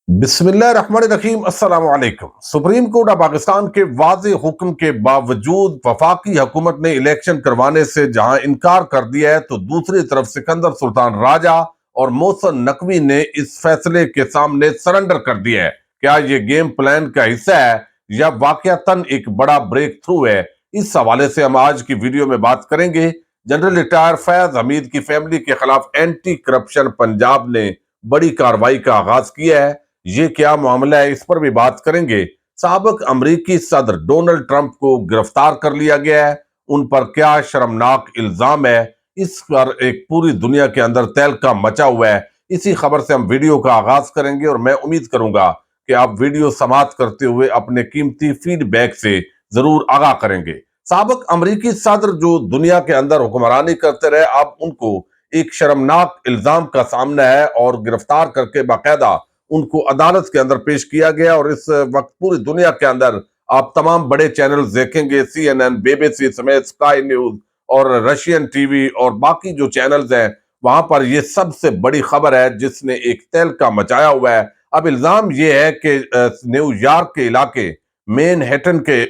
बिस्मिल्लाहिर्रहमानिर्रहीम अस्सलाम वालेकुम। सुप्रीम कोर्ट ऑफ पाकिस्तान के वाज़ेह हुक्म के बावजूद वफाकी हुकूमत ने इलेक्शन करवाने से जहां इनकार कर दिया है, तो दूसरी तरफ सिकंदर सुल्तान राजा और मोहसिन नकवी ने इस फैसले के सामने सरेंडर कर दिया है। क्या ये गेम प्लान का हिस्सा है या वाकयातन एक बड़ा ब्रेक थ्रू है? इस हवाले से हम आज की वीडियो में बात करेंगे। जनरल रिटायर फैज हमीद की फैमिली के खिलाफ एंटी करप्शन पंजाब ने बड़ी कार्रवाई का आगाज किया है। ये क्या मामला है, इस पर भी बात करेंगे। साबिक अमरीकी सदर डोनाल्ड ट्रंप को गिरफ्तार कर लिया गया है, उन पर क्या शर्मनाक इल्जाम है, इस पर एक पूरी दुनिया के अंदर तहलका मचा हुआ है। इसी खबर से हम वीडियो का आगाज करेंगे और मैं उम्मीद करूंगा कि आप वीडियो समाप्त करते हुए अपने कीमती फीडबैक से जरूर आगाह करेंगे। साबिक अमरीकी सदर जो दुनिया के अंदर हुक्मरानी करते रहे, अब उनको एक शर्मनाक इल्जाम का सामना है और गिरफ्तार करके बाकायदा उनको अदालत के अंदर पेश किया गया। और इस वक्त पूरी दुनिया के अंदर आप तमाम बड़े चैनल्स देखेंगे, CNN, BBC समेत स्काई न्यूज और रशियन टीवी और बाकी जो चैनल्स हैं, वहां पर ये सबसे बड़ी खबर है जिसने एक तहलका मचाया हुआ है। अब इल्जाम ये है कि न्यूयॉर्क के इलाके मैनहट्टन के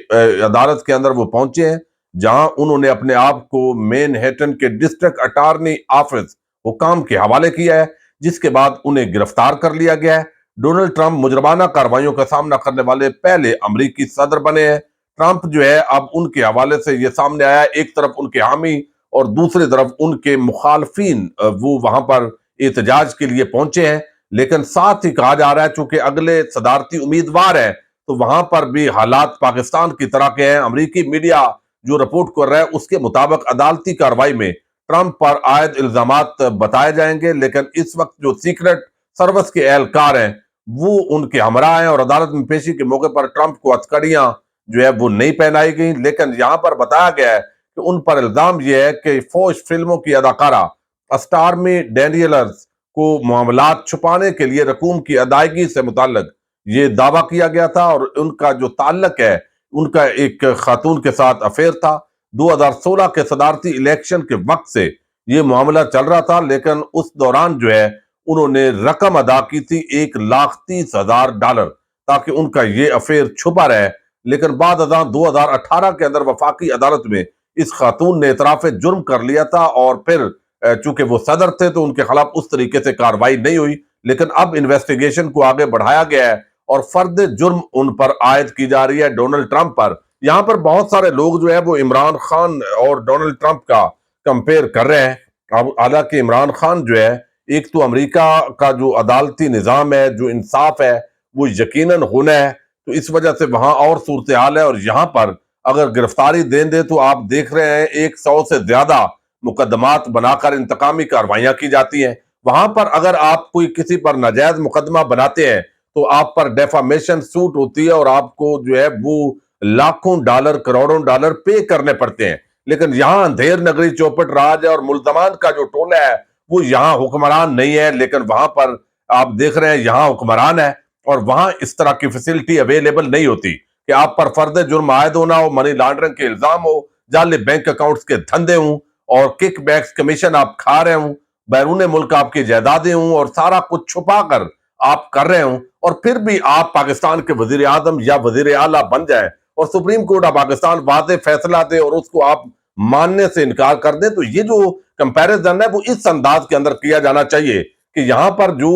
अदालत के अंदर वो पहुंचे हैं, जहां उन्होंने अपने आप को मैनहट्टन के डिस्ट्रिक्ट अटॉर्नी ऑफिस हुकाम के हवाले किया है, जिसके बाद उन्हें गिरफ्तार कर लिया गया है। डोनाल्ड ट्रंप मुजरमाना कार्रवाइयों का सामना करने वाले पहले अमरीकी सदर बने हैं। ट्रंप जो है, अब उनके हवाले से ये सामने आया, एक तरफ उनके हामी और दूसरी तरफ उनके मुखालफीन वो वहां पर एहतजाज के लिए पहुंचे हैं। लेकिन साथ ही कहा जा रहा है चूंकि अगले सदारती उम्मीदवार है, तो वहां पर भी हालात पाकिस्तान की तरह के हैं। अमरीकी मीडिया जो रिपोर्ट कर रहा है उसके मुताबिक अदालती कार्रवाई में ट्रंप पर आयद इल्जामात बताए जाएंगे, लेकिन इस वक्त जो सीक्रेट सर्विस के एहलकार हैं वो उनके हमरा हैं और अदालत में पेशी के मौके पर ट्रंप को हथकड़ियां जो है वो नहीं पहनाई गई। लेकिन यहां पर बताया गया है कि उन पर इल्जाम यह है कि फौज फिल्मों की अदाकारा स्टार्मी डैनियल्स को मामलात छुपाने के लिए रकूम की अदायगी से मुताल्लिक ये दावा किया गया था और उनका जो ताल्लुक है, उनका एक खातून के साथ अफेयर था। 2016 के सदारती इलेक्शन के वक्त से ये मामला चल रहा था, लेकिन उस दौरान जो है उन्होंने रकम अदा की थी $1,30,000 ताकि उनका ये अफेयर छुपा रहे। लेकिन बाद 2018 के अंदर वफाकी अदालत में इस खातून ने इतराफ जुर्म कर लिया था और फिर चूंकि वो सदर थे तो उनके खिलाफ उस तरीके से कार्रवाई नहीं हुई। लेकिन अब इन्वेस्टिगेशन को आगे बढ़ाया गया है और फर्द जुर्म उन पर आयद की जा रही है, डोनाल्ड ट्रंप पर। यहाँ पर बहुत सारे लोग जो है वो इमरान खान और डोनाल्ड ट्रंप का कंपेयर कर रहे हैं। अब हालांकि इमरान खान जो है, एक तो अमेरिका का जो अदालती निज़ाम है, जो इंसाफ है, वो यकीनन होना है, तो इस वजह से वहां और सूरत हाल है। और यहाँ पर अगर गिरफ्तारी दे तो आप देख रहे हैं 100 से ज्यादा मुकदमात बनाकर इंतकामी कार्रवाइयां की जाती हैं। वहां पर अगर आप कोई किसी पर नाजायज मुकदमा बनाते हैं तो आप पर डेफामेशन सूट होती है और आपको जो है वो लाखों डॉलर, करोड़ों डॉलर पे करने पड़ते हैं। लेकिन यहाँ अंधेर नगरी चौपट राज है और मुल्जमान का जो टोला है वो यहाँ हुक्मरान नहीं है, लेकिन वहां पर आप देख रहे हैं यहाँ हुक्मरान है। और वहां इस तरह की फैसिलिटी अवेलेबल नहीं होती कि आप पर फर्द जुर्म आयद होना हो, मनी लॉन्ड्रिंग के इल्जाम हो, जाली बैंक अकाउंट्स के धंधे हों और किक बैक्स कमीशन आप खा रहे हूं, बैरून मुल्क आपकी जायदादें हों और सारा कुछ छुपा कर आप कर रहे हों, और फिर भी आप पाकिस्तान के वजीर आजम या वजीर आला बन जाए और सुप्रीम कोर्ट ऑफ पाकिस्तान वाज़ेह फैसला दे और उसको आप मानने से इनकार कर दें, तो ये जो कंपैरिजन है वो इस अंदाज के अंदर किया जाना चाहिए कि यहाँ पर जो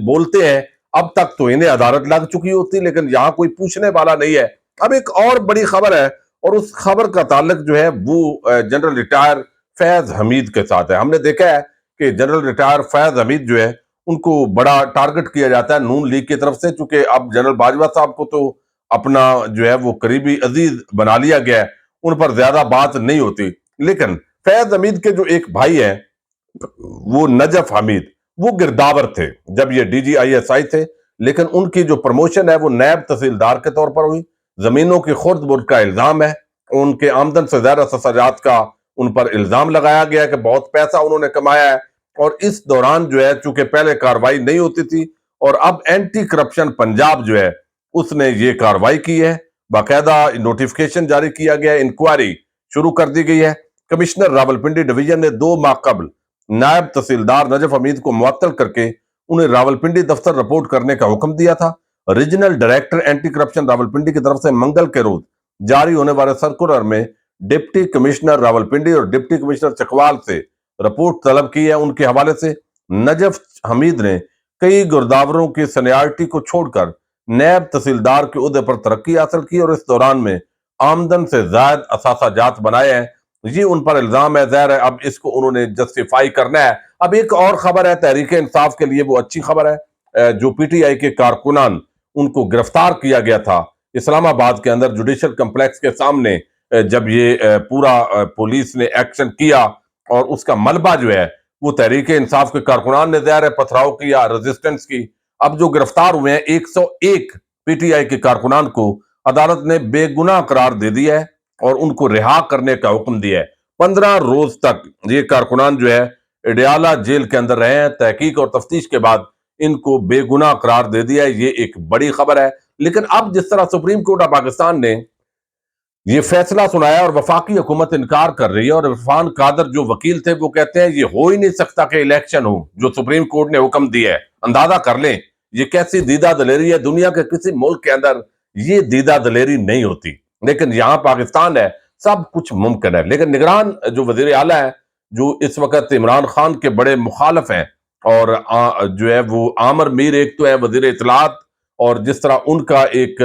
बोलते हैं अब तक तो इन्हें अदालत लग चुकी होती, लेकिन यहाँ कोई पूछने वाला नहीं है। अब एक और बड़ी खबर है और उस खबर का ताल्लुक जो है वो जनरल रिटायर फैज हमीद के साथ है। हमने देखा है कि जनरल रिटायर फैज हमीद जो है उनको बड़ा टारगेट किया जाता है नून लीग की तरफ से, चूंकि अब जनरल बाजवा साहब को तो अपना जो है वो करीबी अजीज बना लिया गया है, उन पर ज्यादा बात नहीं होती। लेकिन फैज हमीद के जो एक भाई है वो नजफ हमीद, वो गिरदावर थे जब ये DGISI थे, लेकिन उनकी जो प्रमोशन है वो नायब तहसीलदार के तौर पर हुई। जमीनों की खुर्द बुर्द का इल्जाम है, उनके आमदन से ज्यादा सजात का उन पर इल्जाम लगाया गया है कि बहुत पैसा उन्होंने कमाया है। और इस दौरान जो है चूंकि पहले कार्रवाई नहीं होती थी और अब एंटी करप्शन पंजाब जो है उसने ये कार्रवाई की है, बाकायदा नोटिफिकेशन जारी किया गया है, इंक्वायरी शुरू कर दी गई है। कमिश्नर रावलपिंडी डिवीजन ने 2 माह कबल नायब तहसीलदार नजफ हमीद को मुअत्तल करके उन्हें रावलपिंडी दफ्तर रिपोर्ट करने का हुक्म दिया था। Regional director anti corruption Rawalpindi की तरफ से मंगल के रोज जारी होने वाले सर्कुलर में डिप्टी कमिश्नर रावलपिंडी और डिप्टी कमिश्नर चकवाल से रिपोर्ट तलब की है। उनके हवाले से नजफ हमीद ने कई गिरदावरों की सीनियरिटी को छोड़कर नैब तहसीलदार के ओहदे पर तरक्की हासिल की और इस दौरान में आमदन से जायद असासा जात बनाए हैं। ये उन पर इल्जाम है, ज़ाहिर है अब इसको उन्होंने जस्टिफाई करना है। अब एक और खबर है तहरीक इंसाफ के लिए, वो अच्छी खबर है। जो पीटीआई के कारकुनान उनको गिरफ्तार किया गया था इस्लामाबाद के अंदर जुडिशल कम्प्लेक्स के सामने, जब ये पूरा पुलिस ने एक्शन किया और उसका मलबा जो है वो तहरीक इंसाफ के कारकुनान ने ज़ाहिर है पथराव किया, रेजिस्टेंस की। अब जो गिरफ्तार हुए हैं 101 पीटीआई के कारकुनान को अदालत ने बेगुनाह करार दे दिया है और उनको रिहा करने का हुक्म दिया है। 15 रोज तक ये कारकुनान जो है इडियाला जेल के अंदर रहे हैं। तहकीक और तफ्तीश के बाद इनको बेगुनाह करार दे दिया है। ये एक बड़ी खबर है। लेकिन अब जिस तरह सुप्रीम कोर्ट ऑफ पाकिस्तान ने ये फैसला सुनाया और वफाकी हुकूमत इनकार कर रही है, और इरफान कादर जो वकील थे वो कहते हैं ये हो ही नहीं सकता कि इलेक्शन हो, जो सुप्रीम कोर्ट ने हुक्म दिया है। अंदाजा कर लें ये कैसी दीदा दलेरी है। दुनिया के किसी मुल्क के अंदर ये दीदा दलेरी नहीं होती, लेकिन यहाँ पाकिस्तान है, सब कुछ मुमकिन है। लेकिन निगरान जो वजीर आला है, जो इस वक्त इमरान खान के बड़े मुखालफ हैं, और जो है वो आमिर मीर एक तो है वजीर इत्तलात, और जिस तरह उनका एक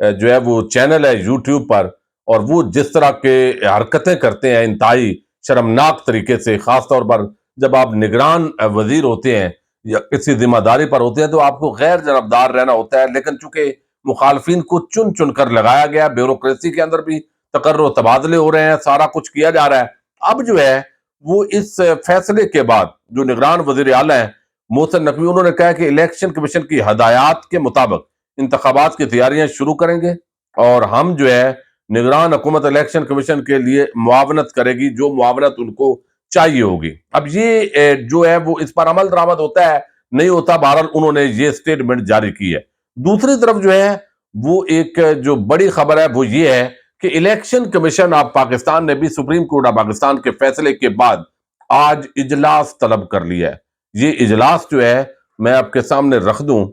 जो है वो चैनल है यूट्यूब पर, और वो जिस तरह के हरकतें करते हैं इंतहाई शर्मनाक तरीके से, खास तौर पर जब आप निगरान वजीर होते हैं या किसी जिम्मेदारी पर होते हैं तो आपको गैर जनबदार रहना होता है। लेकिन चूंकि मुखालफिन को चुन चुन कर लगाया गया, ब्यूरोक्रेसी के अंदर भी तकर्रो तबादले हो रहे हैं, सारा कुछ किया जा रहा है। अब जो है वो इस फैसले के बाद जो निगरान वजीर आला है मोहसिन नकवी, उन्होंने कहा कि इलेक्शन कमीशन की हदायत के मुताबिक इंतखाबात की तैयारियां शुरू करेंगे, और हम जो है निगरान हुकूमत इलेक्शन कमीशन के लिए मुआवनत करेगी, जो मुआवनत उनको चाहिए होगी। अब ये जो है वो इस पर अमल दरामद होता है नहीं होता, बहरहाल उन्होंने ये स्टेटमेंट जारी की है। दूसरी तरफ जो है वो एक जो बड़ी खबर है वो ये है कि इलेक्शन कमीशन ऑफ पाकिस्तान ने भी सुप्रीम कोर्ट ऑफ पाकिस्तान के फैसले के बाद आज इजलास तलब कर लिया है। ये इजलास जो है मैं आपके सामने रख दूं,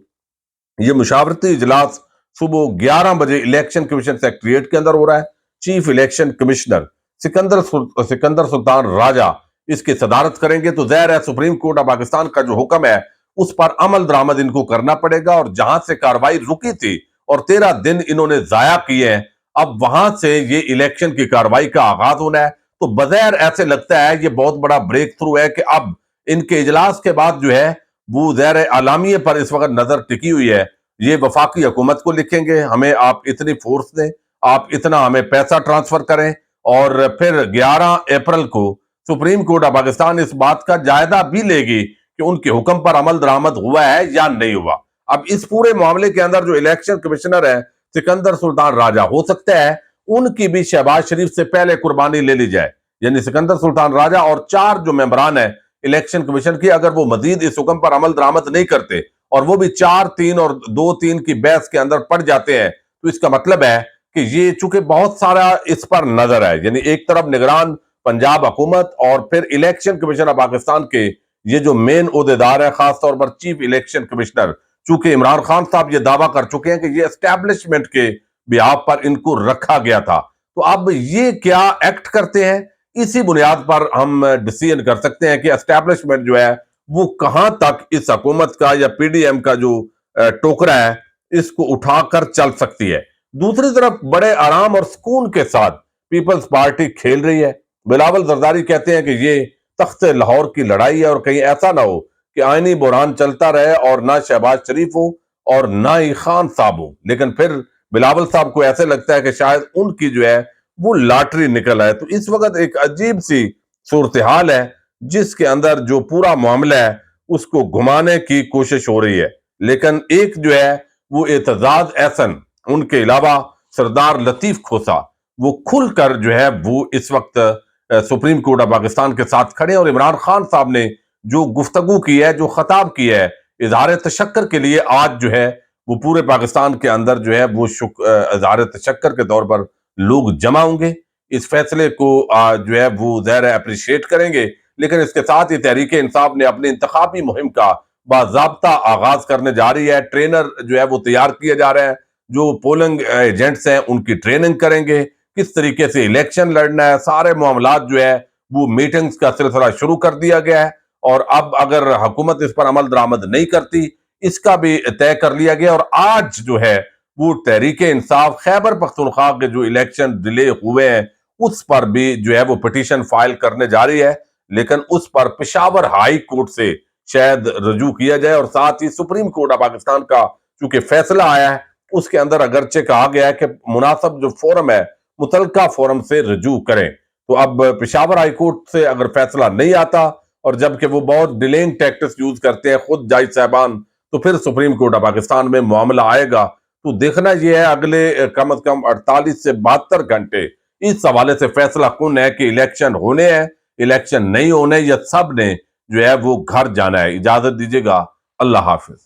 ये मुशावरती इजलास सुबह 11 बजे इलेक्शन कमीशन सेक्रेटरिएट के अंदर हो रहा है। Chief election commissioner Sikandar Sultan Raja इसकी सदारत करेंगे। तो ज़ाहिर है सुप्रीम कोर्ट ऑफ पाकिस्तान का जो हुक्म है उस पर अमल दरामद इनको करना पड़ेगा, और जहां से कार्रवाई रुकी थी और 13 दिन इन्होंने जाया किए हैं, अब वहां से ये इलेक्शन की कार्रवाई का आगाज होना है। तो बगैर ऐसे लगता है ये बहुत बड़ा ब्रेक थ्रू है कि अब इनके इजलास के बाद जो है वो ज़ाहिर आलामिये पर इस वक्त नजर टिकी हुई है। ये वफाकी हुकूमत को लिखेंगे हमें आप इतनी फोर्स दें, आप इतना हमें पैसा ट्रांसफर करें, और फिर 11 अप्रैल को सुप्रीम कोर्ट ऑफ पाकिस्तान इस बात का जायजा भी लेगी कि उनके हुक्म पर अमल दरामद हुआ है या नहीं हुआ। अब इस पूरे मामले के अंदर जो इलेक्शन कमिश्नर है सिकंदर सुल्तान राजा, हो सकता है उनकी भी शहबाज शरीफ से पहले कुर्बानी ले ली जाए। यानी सिकंदर सुल्तान राजा और 4 जो मेंबरान है इलेक्शन कमीशन की, अगर वो मजीद इस हुक्म पर अमल दरामद नहीं करते और वो भी 4-3 और 2-3 की बहस के अंदर पड़ जाते हैं, तो इसका मतलब है कि ये चूंकि बहुत सारा इस पर नजर है, यानी एक तरफ निगरान पंजाब हुकूमत और फिर इलेक्शन कमीशन ऑफ पाकिस्तान के ये जो मेन ओहदेदार है, खासतौर पर चीफ इलेक्शन कमिश्नर, चूंकि इमरान खान साहब ये दावा कर चुके हैं कि ये एस्टैब्लिशमेंट के बिहाफ पर इनको रखा गया था, तो अब ये क्या एक्ट करते हैं, इसी बुनियाद पर हम डिसीजन कर सकते हैं कि एस्टैब्लिशमेंट जो है वो कहां तक इस हुकूमत का या पीडीएम का जो टोकरा है इसको उठाकर चल सकती है। दूसरी तरफ बड़े आराम और सुकून के साथ पीपल्स पार्टी खेल रही है। बिलावल जरदारी कहते हैं कि ये तख्त लाहौर की लड़ाई है, और कहीं ऐसा ना हो कि आईनी बुरहान चलता रहे और ना शहबाज शरीफ हो और ना ही खान साहब हो। लेकिन फिर बिलावल साहब को ऐसे लगता है कि शायद उनकी जो है वो लॉटरी निकल आए। तो इस वक्त एक अजीब सी सूरत हाल है जिसके अंदर जो पूरा मामला है उसको घुमाने की कोशिश हो रही है। लेकिन एक जो है वो एतजाज एहसन, उनके अलावा सरदार लतीफ खोसा, वो खुलकर जो है वो इस वक्त सुप्रीम कोर्ट ऑफ पाकिस्तान के साथ खड़े, और इमरान खान साहब ने जो गुफ्तगू की है, जो खताब की है इजहार तशक्कर के लिए, आज जो है वो पूरे पाकिस्तान के अंदर जो है वो इजहार तशक्कर के तौर पर लोग जमा होंगे। इस फैसले को जो है वो ज़ाहिर अप्रिशिएट करेंगे। लेकिन इसके साथ ही तहरीक इंसाफ ने अपनी इंतखाबी मुहिम का बाज़ाब्ता आगाज करने जा रही है। ट्रेनर जो है वो तैयार किए जा रहे हैं, जो पोलिंग एजेंट्स हैं उनकी ट्रेनिंग करेंगे, किस तरीके से इलेक्शन लड़ना है, सारे मामलात जो है वो मीटिंग्स का सिलसिला शुरू कर दिया गया है। और अब अगर हुकूमत इस पर अमल दरामद नहीं करती, इसका भी तय कर लिया गया। और आज जो है वो तहरीक इंसाफ खैबर पख्तूनख्वा के जो इलेक्शन डिले हुए हैं उस पर भी जो है वो पिटीशन फाइल करने जा रही है, लेकिन उस पर पेशावर हाई कोर्ट से शायद रजू किया जाए। और साथ ही सुप्रीम कोर्ट ऑफ पाकिस्तान का चूंकि फैसला आया है उसके अंदर अगरचे कहा गया है कि मुनासिब जो फोरम है मुतलका फोरम से रजू करें। तो अब पेशावर हाई कोर्ट से अगर फैसला नहीं आता और जबकि वो बहुत डिलेइंग टैक्टिक्स यूज करते हैं खुद जज साहबान, तो फिर सुप्रीम कोर्ट ऑफ पाकिस्तान में मामला आएगा। तो देखना यह है अगले कम से कम 48 से 72 घंटे इस हवाले से फैसला कौन है कि इलेक्शन होने हैं, इलेक्शन नहीं होने, या सब ने जो है वो घर जाना है। इजाजत दीजिएगा, अल्लाह हाफिज।